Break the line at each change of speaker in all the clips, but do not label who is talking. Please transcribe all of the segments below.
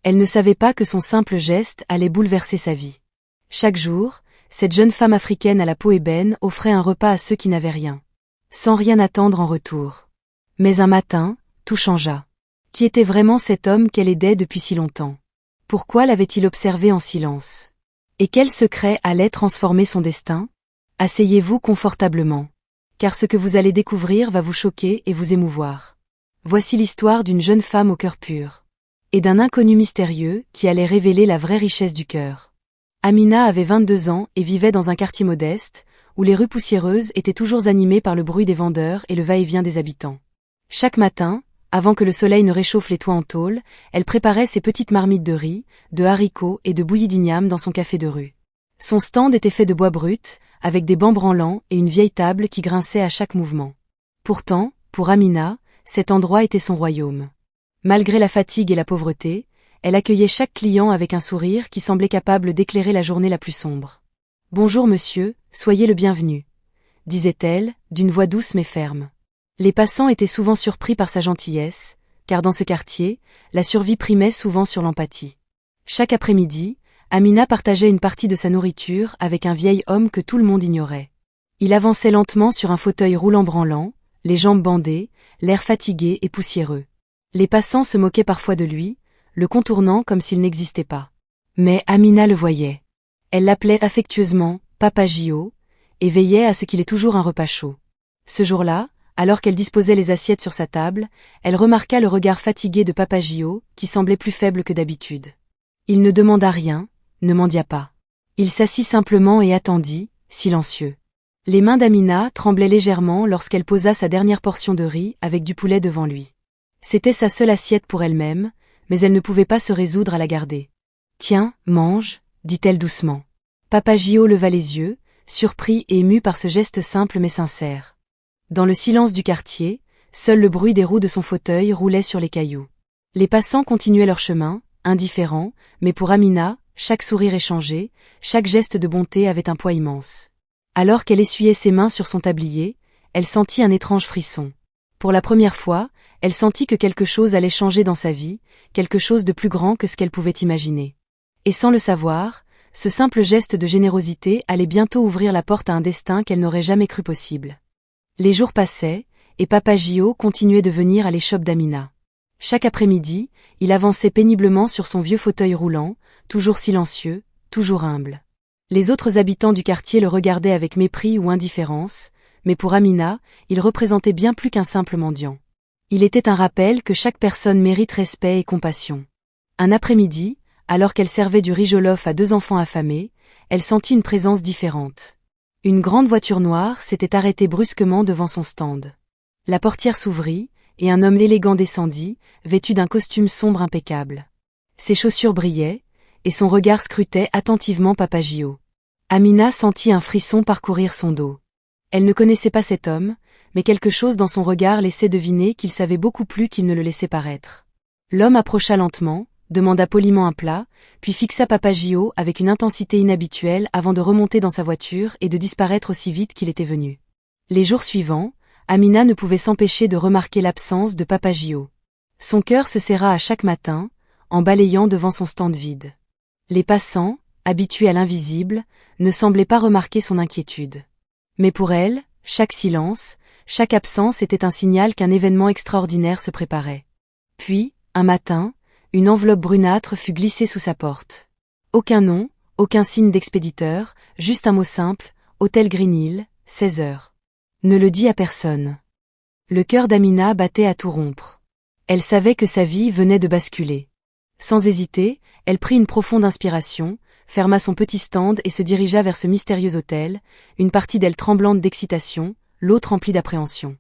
Elle ne savait pas que son simple geste allait bouleverser sa vie. Chaque jour, cette jeune femme africaine à la peau ébène offrait un repas à ceux qui n'avaient rien, sans rien attendre en retour. Mais un matin, tout changea. Qui était vraiment cet homme qu'elle aidait depuis si longtemps? Pourquoi l'avait-il observé en silence? Et quel secret allait transformer son destin? Asseyez-vous confortablement. Car ce que vous allez découvrir va vous choquer et vous émouvoir. Voici l'histoire d'une jeune femme au cœur pur. Et d'un inconnu mystérieux qui allait révéler la vraie richesse du cœur. Amina avait 22 ans et vivait dans un quartier modeste, où les rues poussiéreuses étaient toujours animées par le bruit des vendeurs et le va-et-vient des habitants. Chaque matin, avant que le soleil ne réchauffe les toits en tôle, elle préparait ses petites marmites de riz, de haricots et de bouillie d'igname dans son café de rue. Son stand était fait de bois brut, avec des bancs branlants et une vieille table qui grinçait à chaque mouvement. Pourtant, pour Amina, cet endroit était son royaume. Malgré la fatigue et la pauvreté, elle accueillait chaque client avec un sourire qui semblait capable d'éclairer la journée la plus sombre. « Bonjour monsieur, soyez le bienvenu », disait-elle, d'une voix douce mais ferme. Les passants étaient souvent surpris par sa gentillesse, car dans ce quartier, la survie primait souvent sur l'empathie. Chaque après-midi, Amina partageait une partie de sa nourriture avec un vieil homme que tout le monde ignorait. Il avançait lentement sur un fauteuil roulant branlant, les jambes bandées, l'air fatigué et poussiéreux. Les passants se moquaient parfois de lui, le contournant comme s'il n'existait pas. Mais Amina le voyait. Elle l'appelait affectueusement « Papa Gio » et veillait à ce qu'il ait toujours un repas chaud. Ce jour-là, alors qu'elle disposait les assiettes sur sa table, elle remarqua le regard fatigué de Papa Gio, qui semblait plus faible que d'habitude. Il ne demanda rien, ne mendia pas. Il s'assit simplement et attendit, silencieux. Les mains d'Amina tremblaient légèrement lorsqu'elle posa sa dernière portion de riz avec du poulet devant lui. C'était sa seule assiette pour elle-même, mais elle ne pouvait pas se résoudre à la garder. « Tiens, mange », dit-elle doucement. Papa Gio leva les yeux, surpris et ému par ce geste simple mais sincère. Dans le silence du quartier, seul le bruit des roues de son fauteuil roulait sur les cailloux. Les passants continuaient leur chemin, indifférents, mais pour Amina, chaque sourire échangé, chaque geste de bonté avait un poids immense. Alors qu'elle essuyait ses mains sur son tablier, elle sentit un étrange frisson. Pour la première fois, elle sentit que quelque chose allait changer dans sa vie, quelque chose de plus grand que ce qu'elle pouvait imaginer. Et sans le savoir, ce simple geste de générosité allait bientôt ouvrir la porte à un destin qu'elle n'aurait jamais cru possible. Les jours passaient, et Papa Gio continuait de venir à l'échoppe d'Amina. Chaque après-midi, il avançait péniblement sur son vieux fauteuil roulant, toujours silencieux, toujours humble. Les autres habitants du quartier le regardaient avec mépris ou indifférence, mais pour Amina, il représentait bien plus qu'un simple mendiant. Il était un rappel que chaque personne mérite respect et compassion. Un après-midi, alors qu'elle servait du riz jollof à 2 enfants affamés, elle sentit une présence différente. Une grande voiture noire s'était arrêtée brusquement devant son stand. La portière s'ouvrit, et un homme élégant descendit, vêtu d'un costume sombre impeccable. Ses chaussures brillaient, et son regard scrutait attentivement Papa Gio. Amina sentit un frisson parcourir son dos. Elle ne connaissait pas cet homme, mais quelque chose dans son regard laissait deviner qu'il savait beaucoup plus qu'il ne le laissait paraître. L'homme approcha lentement, demanda poliment un plat, puis fixa Papa Gio avec une intensité inhabituelle avant de remonter dans sa voiture et de disparaître aussi vite qu'il était venu. Les jours suivants, Amina ne pouvait s'empêcher de remarquer l'absence de Papa Gio. Son cœur se serra à chaque matin, en balayant devant son stand vide. Les passants, habitués à l'invisible, ne semblaient pas remarquer son inquiétude. Mais pour elle, chaque silence, chaque absence était un signal qu'un événement extraordinaire se préparait. Puis, un matin, une enveloppe brunâtre fut glissée sous sa porte. Aucun nom, aucun signe d'expéditeur, juste un mot simple, Hôtel Green Hill, 16 heures. Ne le dis à personne. Le cœur d'Amina battait à tout rompre. Elle savait que sa vie venait de basculer. Sans hésiter, elle prit une profonde inspiration, ferma son petit stand et se dirigea vers ce mystérieux hôtel, une partie d'elle tremblante d'excitation, l'autre remplie d'appréhension.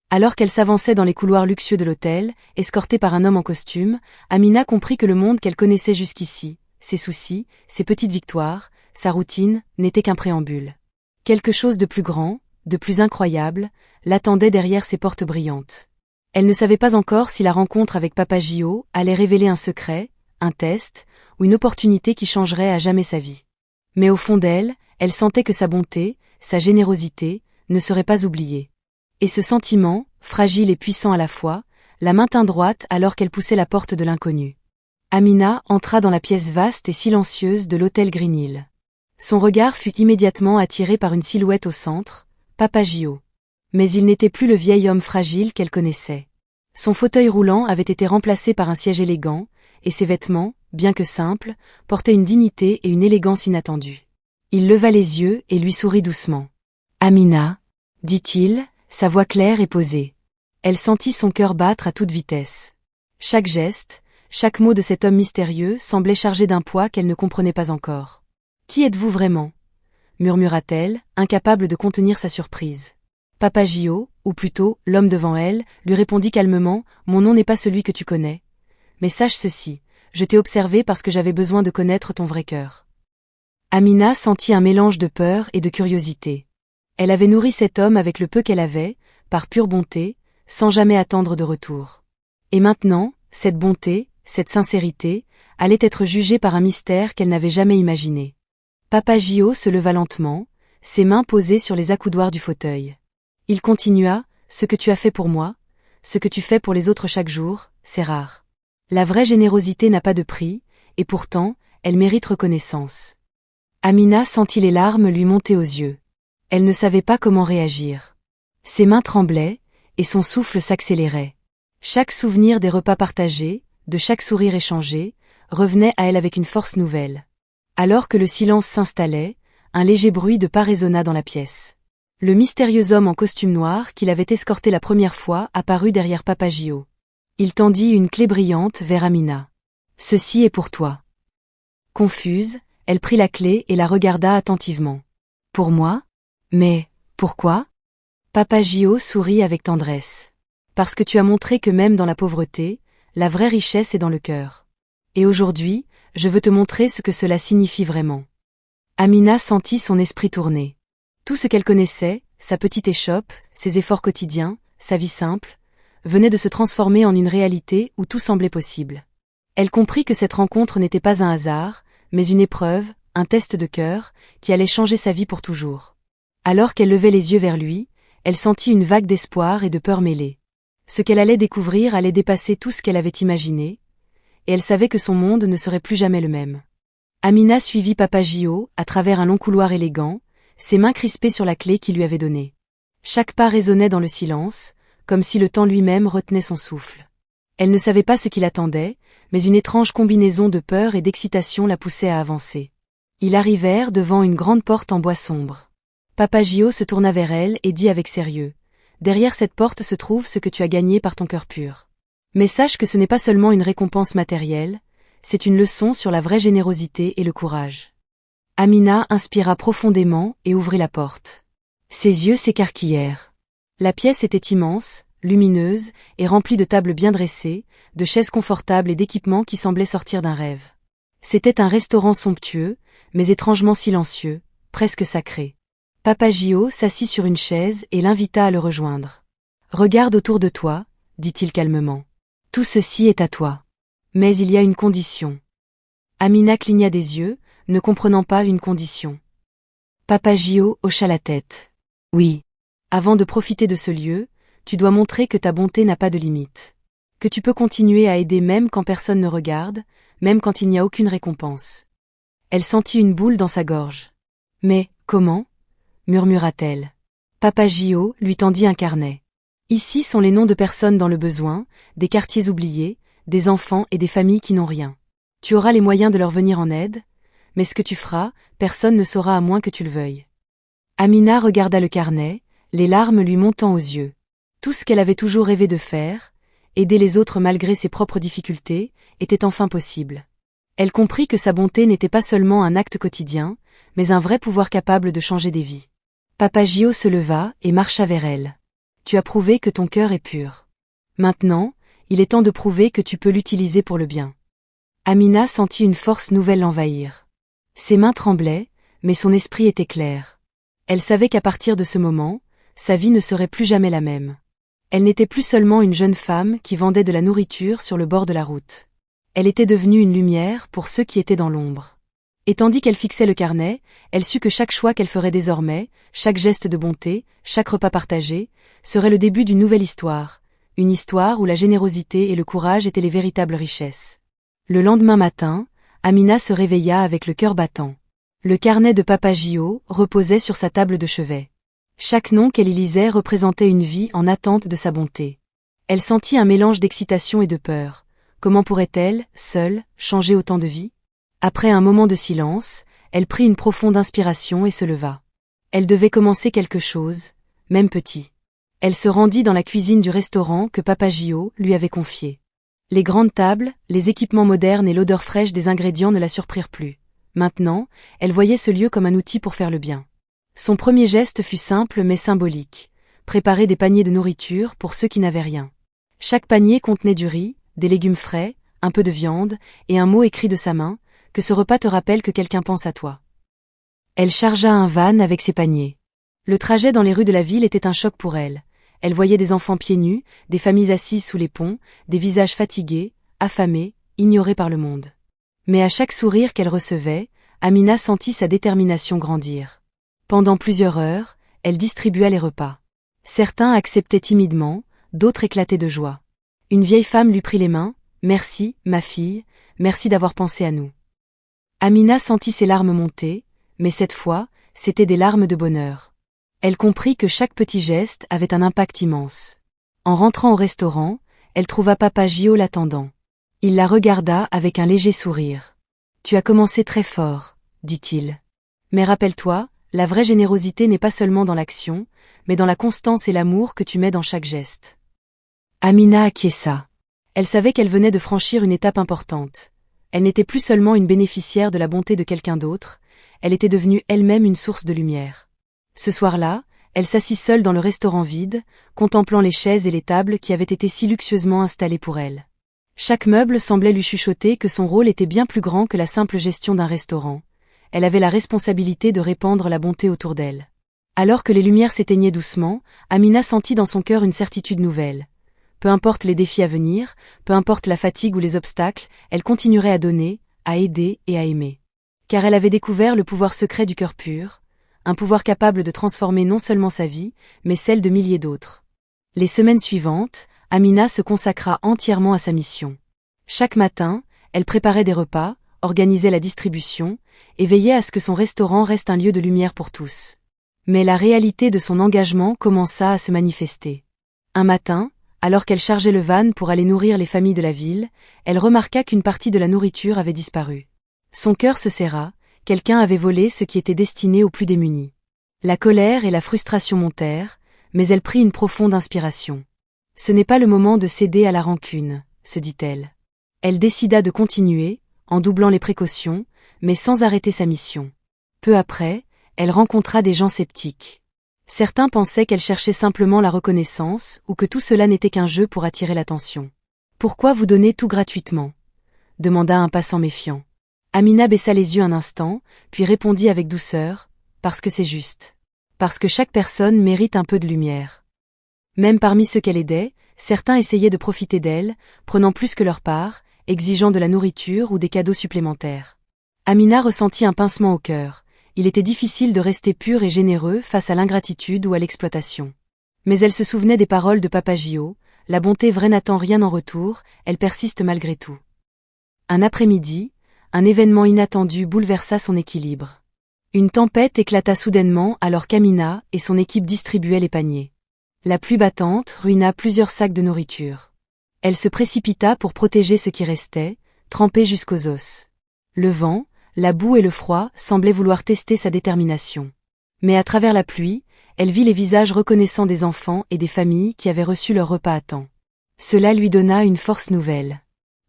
Alors qu'elle s'avançait dans les couloirs luxueux de l'hôtel, escortée par un homme en costume, Amina comprit que le monde qu'elle connaissait jusqu'ici, ses soucis, ses petites victoires, sa routine, n'était qu'un préambule. Quelque chose de plus grand, de plus incroyable, l'attendait derrière ces portes brillantes. Elle ne savait pas encore si la rencontre avec Papa Gio allait révéler un secret, un test, ou une opportunité qui changerait à jamais sa vie. Mais au fond d'elle, elle sentait que sa bonté, sa générosité, ne seraient pas oubliées. Et ce sentiment, fragile et puissant à la fois, la maintint droite alors qu'elle poussait la porte de l'inconnu. Amina entra dans la pièce vaste et silencieuse de l'hôtel Green Hill. Son regard fut immédiatement attiré par une silhouette au centre, Papa Gio. Mais il n'était plus le vieil homme fragile qu'elle connaissait. Son fauteuil roulant avait été remplacé par un siège élégant, et ses vêtements, bien que simples, portaient une dignité et une élégance inattendues. Il leva les yeux et lui sourit doucement. « Amina » dit-il, sa voix claire et posée. Elle sentit son cœur battre à toute vitesse. Chaque geste, chaque mot de cet homme mystérieux semblait chargé d'un poids qu'elle ne comprenait pas encore. « Qui êtes-vous vraiment » murmura-t-elle, incapable de contenir sa surprise. Papa Gio, ou plutôt, l'homme devant elle, lui répondit calmement « Mon nom n'est pas celui que tu connais. Mais sache ceci, je t'ai observé parce que j'avais besoin de connaître ton vrai cœur. » Amina sentit un mélange de peur et de curiosité. Elle avait nourri cet homme avec le peu qu'elle avait, par pure bonté, sans jamais attendre de retour. Et maintenant, cette bonté, cette sincérité, allait être jugée par un mystère qu'elle n'avait jamais imaginé. Papa Gio se leva lentement, ses mains posées sur les accoudoirs du fauteuil. Il continua, « Ce que tu as fait pour moi, ce que tu fais pour les autres chaque jour, c'est rare. La vraie générosité n'a pas de prix, et pourtant, elle mérite reconnaissance. » Amina sentit les larmes lui monter aux yeux. Elle ne savait pas comment réagir. Ses mains tremblaient, et son souffle s'accélérait. Chaque souvenir des repas partagés, de chaque sourire échangé, revenait à elle avec une force nouvelle. Alors que le silence s'installait, un léger bruit de pas résonna dans la pièce. Le mystérieux homme en costume noir qui l'avait escorté la première fois apparut derrière Papa Gio. Il tendit une clé brillante vers Amina. « Ceci est pour toi. » Confuse, elle prit la clé et la regarda attentivement. « Pour moi ? Mais, pourquoi ?» Papa Gio sourit avec tendresse. « Parce que tu as montré que même dans la pauvreté, la vraie richesse est dans le cœur. Et aujourd'hui, je veux te montrer ce que cela signifie vraiment. » Amina sentit son esprit tourner. Tout ce qu'elle connaissait, sa petite échoppe, ses efforts quotidiens, sa vie simple, venait de se transformer en une réalité où tout semblait possible. Elle comprit que cette rencontre n'était pas un hasard, mais une épreuve, un test de cœur, qui allait changer sa vie pour toujours. Alors qu'elle levait les yeux vers lui, elle sentit une vague d'espoir et de peur mêlée. Ce qu'elle allait découvrir allait dépasser tout ce qu'elle avait imaginé, et elle savait que son monde ne serait plus jamais le même. Amina suivit Papa Gio à travers un long couloir élégant, ses mains crispées sur la clé qu'il lui avait donnée. Chaque pas résonnait dans le silence, comme si le temps lui-même retenait son souffle. Elle ne savait pas ce qui l'attendait, mais une étrange combinaison de peur et d'excitation la poussait à avancer. Ils arrivèrent devant une grande porte en bois sombre. Papa Gio se tourna vers elle et dit avec sérieux « Derrière cette porte se trouve ce que tu as gagné par ton cœur pur. Mais sache que ce n'est pas seulement une récompense matérielle, c'est une leçon sur la vraie générosité et le courage. » Amina inspira profondément et ouvrit la porte. Ses yeux s'écarquillèrent. La pièce était immense, lumineuse et remplie de tables bien dressées, de chaises confortables et d'équipements qui semblaient sortir d'un rêve. C'était un restaurant somptueux, mais étrangement silencieux, presque sacré. Papa Gio s'assit sur une chaise et l'invita à le rejoindre. « Regarde autour de toi, » dit-il calmement. « Tout ceci est à toi. Mais il y a une condition. » Amina cligna des yeux, ne comprenant pas une condition. Papa Gio hocha la tête. « Oui. Avant de profiter de ce lieu, tu dois montrer que ta bonté n'a pas de limite. Que tu peux continuer à aider même quand personne ne regarde, même quand il n'y a aucune récompense. » Elle sentit une boule dans sa gorge. « Mais, comment ?» murmura-t-elle. Papa Gio lui tendit un carnet. « Ici sont les noms de personnes dans le besoin, des quartiers oubliés, des enfants et des familles qui n'ont rien. Tu auras les moyens de leur venir en aide, mais ce que tu feras, personne ne saura à moins que tu le veuilles. » Amina regarda le carnet, les larmes lui montant aux yeux. Tout ce qu'elle avait toujours rêvé de faire, aider les autres malgré ses propres difficultés, était enfin possible. Elle comprit que sa bonté n'était pas seulement un acte quotidien, mais un vrai pouvoir capable de changer des vies. Papa Gio se leva et marcha vers elle. « Tu as prouvé que ton cœur est pur. Maintenant, il est temps de prouver que tu peux l'utiliser pour le bien. » Amina sentit une force nouvelle l'envahir. Ses mains tremblaient, mais son esprit était clair. Elle savait qu'à partir de ce moment, sa vie ne serait plus jamais la même. Elle n'était plus seulement une jeune femme qui vendait de la nourriture sur le bord de la route. Elle était devenue une lumière pour ceux qui étaient dans l'ombre. Et tandis qu'elle fixait le carnet, elle sut que chaque choix qu'elle ferait désormais, chaque geste de bonté, chaque repas partagé, serait le début d'une nouvelle histoire, une histoire où la générosité et le courage étaient les véritables richesses. Le lendemain matin, Amina se réveilla avec le cœur battant. Le carnet de Papa Gio reposait sur sa table de chevet. Chaque nom qu'elle y lisait représentait une vie en attente de sa bonté. Elle sentit un mélange d'excitation et de peur. Comment pourrait-elle, seule, changer autant de vies? Après un moment de silence, elle prit une profonde inspiration et se leva. Elle devait commencer quelque chose, même petit. Elle se rendit dans la cuisine du restaurant que Papa Gio lui avait confié. Les grandes tables, les équipements modernes et l'odeur fraîche des ingrédients ne la surprirent plus. Maintenant, elle voyait ce lieu comme un outil pour faire le bien. Son premier geste fut simple mais symbolique. Préparer des paniers de nourriture pour ceux qui n'avaient rien. Chaque panier contenait du riz, des légumes frais, un peu de viande, et un mot écrit de sa main, que ce repas te rappelle que quelqu'un pense à toi. Elle chargea un van avec ses paniers. Le trajet dans les rues de la ville était un choc pour elle. Elle voyait des enfants pieds nus, des familles assises sous les ponts, des visages fatigués, affamés, ignorés par le monde. Mais à chaque sourire qu'elle recevait, Amina sentit sa détermination grandir. Pendant plusieurs heures, elle distribua les repas. Certains acceptaient timidement, d'autres éclataient de joie. Une vieille femme lui prit les mains. « Merci, ma fille, merci d'avoir pensé à nous. » Amina sentit ses larmes monter, mais cette fois, c'étaient des larmes de bonheur. Elle comprit que chaque petit geste avait un impact immense. En rentrant au restaurant, elle trouva Papa Gio l'attendant. Il la regarda avec un léger sourire. « Tu as commencé très fort, » dit-il. « Mais rappelle-toi, la vraie générosité n'est pas seulement dans l'action, mais dans la constance et l'amour que tu mets dans chaque geste. » Amina acquiesça. Elle savait qu'elle venait de franchir une étape importante. Elle n'était plus seulement une bénéficiaire de la bonté de quelqu'un d'autre, elle était devenue elle-même une source de lumière. Ce soir-là, elle s'assit seule dans le restaurant vide, contemplant les chaises et les tables qui avaient été si luxueusement installées pour elle. Chaque meuble semblait lui chuchoter que son rôle était bien plus grand que la simple gestion d'un restaurant. Elle avait la responsabilité de répandre la bonté autour d'elle. Alors que les lumières s'éteignaient doucement, Amina sentit dans son cœur une certitude nouvelle. Peu importe les défis à venir, peu importe la fatigue ou les obstacles, elle continuerait à donner, à aider et à aimer. Car elle avait découvert le pouvoir secret du cœur pur, un pouvoir capable de transformer non seulement sa vie, mais celle de milliers d'autres. Les semaines suivantes, Amina se consacra entièrement à sa mission. Chaque matin, elle préparait des repas, organisait la distribution, et veillait à ce que son restaurant reste un lieu de lumière pour tous. Mais la réalité de son engagement commença à se manifester. Un matin, alors qu'elle chargeait le van pour aller nourrir les familles de la ville, elle remarqua qu'une partie de la nourriture avait disparu. Son cœur se serra, quelqu'un avait volé ce qui était destiné aux plus démunis. La colère et la frustration montèrent, mais elle prit une profonde inspiration. Ce n'est pas le moment de céder à la rancune, se dit-elle. Elle décida de continuer, en doublant les précautions, mais sans arrêter sa mission. Peu après, elle rencontra des gens sceptiques. Certains pensaient qu'elle cherchait simplement la reconnaissance ou que tout cela n'était qu'un jeu pour attirer l'attention. « Pourquoi vous donnez tout gratuitement ?» demanda un passant méfiant. Amina baissa les yeux un instant, puis répondit avec douceur, « Parce que c'est juste. Parce que chaque personne mérite un peu de lumière. » Même parmi ceux qu'elle aidait, certains essayaient de profiter d'elle, prenant plus que leur part, exigeant de la nourriture ou des cadeaux supplémentaires. Amina ressentit un pincement au cœur. Il était difficile de rester pur et généreux face à l'ingratitude ou à l'exploitation. Mais elle se souvenait des paroles de Papa Gio, la bonté vraie n'attend rien en retour, elle persiste malgré tout. Un après-midi, un événement inattendu bouleversa son équilibre. Une tempête éclata soudainement alors qu'Amina et son équipe distribuaient les paniers. La pluie battante ruina plusieurs sacs de nourriture. Elle se précipita pour protéger ce qui restait, trempé jusqu'aux os. Le vent, la boue et le froid semblaient vouloir tester sa détermination. Mais à travers la pluie, elle vit les visages reconnaissants des enfants et des familles qui avaient reçu leur repas à temps. Cela lui donna une force nouvelle.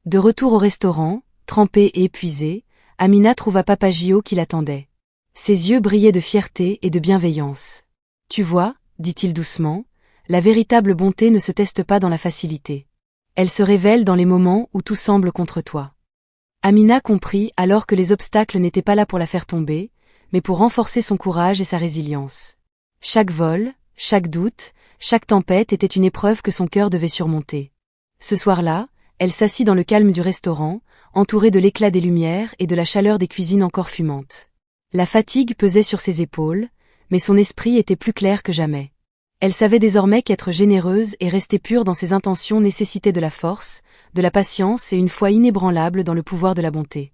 De retour au restaurant, trempée et épuisée, Amina trouva Papa Gio qui l'attendait. Ses yeux brillaient de fierté et de bienveillance. « Tu vois, » dit-il doucement, « la véritable bonté ne se teste pas dans la facilité. Elle se révèle dans les moments où tout semble contre toi. » Amina comprit alors que les obstacles n'étaient pas là pour la faire tomber, mais pour renforcer son courage et sa résilience. Chaque vol, chaque doute, chaque tempête était une épreuve que son cœur devait surmonter. Ce soir-là, elle s'assit dans le calme du restaurant, entourée de l'éclat des lumières et de la chaleur des cuisines encore fumantes. La fatigue pesait sur ses épaules, mais son esprit était plus clair que jamais. Elle savait désormais qu'être généreuse et rester pure dans ses intentions nécessitait de la force, de la patience et une foi inébranlable dans le pouvoir de la bonté.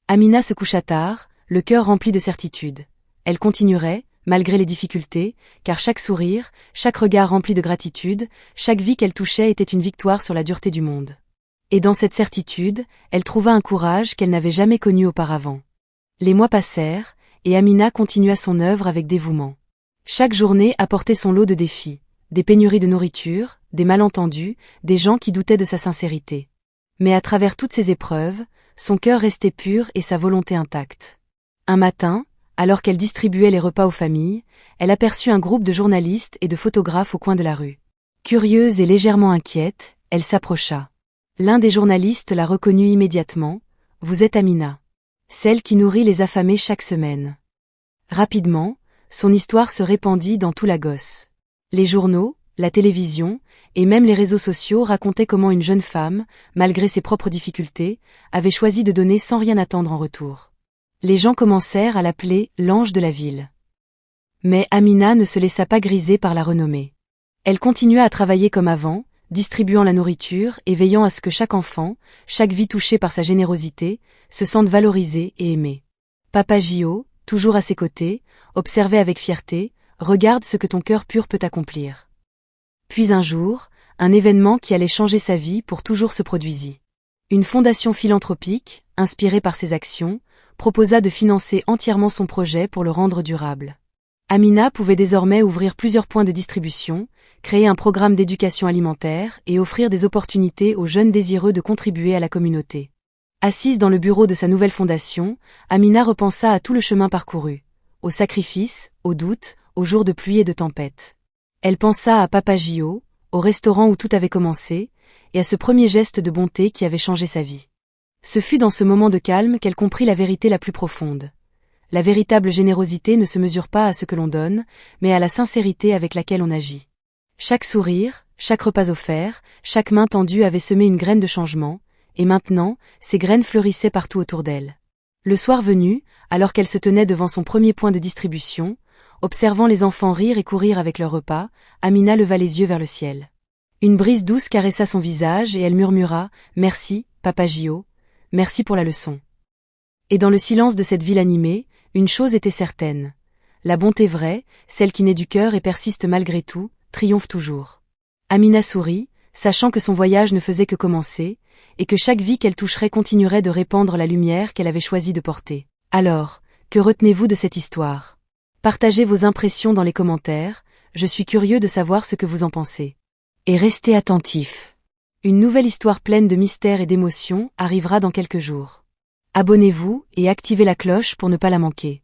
Amina se coucha tard, le cœur rempli de certitude. Elle continuerait, malgré les difficultés, car chaque sourire, chaque regard rempli de gratitude, chaque vie qu'elle touchait était une victoire sur la dureté du monde. Et dans cette certitude, elle trouva un courage qu'elle n'avait jamais connu auparavant. Les mois passèrent, et Amina continua son œuvre avec dévouement. Chaque journée apportait son lot de défis, des pénuries de nourriture, des malentendus, des gens qui doutaient de sa sincérité. Mais à travers toutes ces épreuves, son cœur restait pur et sa volonté intacte. Un matin, alors qu'elle distribuait les repas aux familles, elle aperçut un groupe de journalistes et de photographes au coin de la rue. Curieuse et légèrement inquiète, elle s'approcha. L'un des journalistes la reconnut immédiatement. « Vous êtes Amina. Celle qui nourrit les affamés chaque semaine. » Rapidement, son histoire se répandit dans tout Lagos. Les journaux, la télévision, et même les réseaux sociaux racontaient comment une jeune femme, malgré ses propres difficultés, avait choisi de donner sans rien attendre en retour. Les gens commencèrent à l'appeler l'ange de la ville. Mais Amina ne se laissa pas griser par la renommée. Elle continua à travailler comme avant, distribuant la nourriture et veillant à ce que chaque enfant, chaque vie touchée par sa générosité, se sente valorisée et aimée. Papa Gio, toujours à ses côtés, observait avec fierté, « Regarde ce que ton cœur pur peut accomplir. » Puis un jour, un événement qui allait changer sa vie pour toujours se produisit. Une fondation philanthropique, inspirée par ses actions, proposa de financer entièrement son projet pour le rendre durable. Amina pouvait désormais ouvrir plusieurs points de distribution, créer un programme d'éducation alimentaire et offrir des opportunités aux jeunes désireux de contribuer à la communauté. Assise dans le bureau de sa nouvelle fondation, Amina repensa à tout le chemin parcouru, aux sacrifices, aux doutes, aux jours de pluie et de tempête. Elle pensa à Papa Gio, au restaurant où tout avait commencé, et à ce premier geste de bonté qui avait changé sa vie. Ce fut dans ce moment de calme qu'elle comprit la vérité la plus profonde. La véritable générosité ne se mesure pas à ce que l'on donne, mais à la sincérité avec laquelle on agit. Chaque sourire, chaque repas offert, chaque main tendue avait semé une graine de changement, et maintenant, ces graines fleurissaient partout autour d'elle. Le soir venu, alors qu'elle se tenait devant son premier point de distribution, observant les enfants rire et courir avec leur repas, Amina leva les yeux vers le ciel. Une brise douce caressa son visage et elle murmura « Merci, Papa Gio, merci pour la leçon. » Et dans le silence de cette ville animée, une chose était certaine. La bonté vraie, celle qui naît du cœur et persiste malgré tout, triomphe toujours. Amina sourit, sachant que son voyage ne faisait que commencer, et que chaque vie qu'elle toucherait continuerait de répandre la lumière qu'elle avait choisi de porter. Alors, que retenez-vous de cette histoire? Partagez vos impressions dans les commentaires, je suis curieux de savoir ce que vous en pensez. Et restez attentifs. Une nouvelle histoire pleine de mystères et d'émotions arrivera dans quelques jours. Abonnez-vous et activez la cloche pour ne pas la manquer.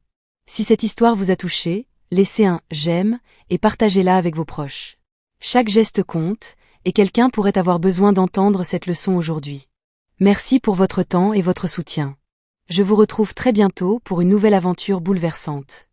Si cette histoire vous a touché, laissez un « j'aime » et partagez-la avec vos proches. Chaque geste compte, et quelqu'un pourrait avoir besoin d'entendre cette leçon aujourd'hui. Merci pour votre temps et votre soutien. Je vous retrouve très bientôt pour une nouvelle aventure bouleversante.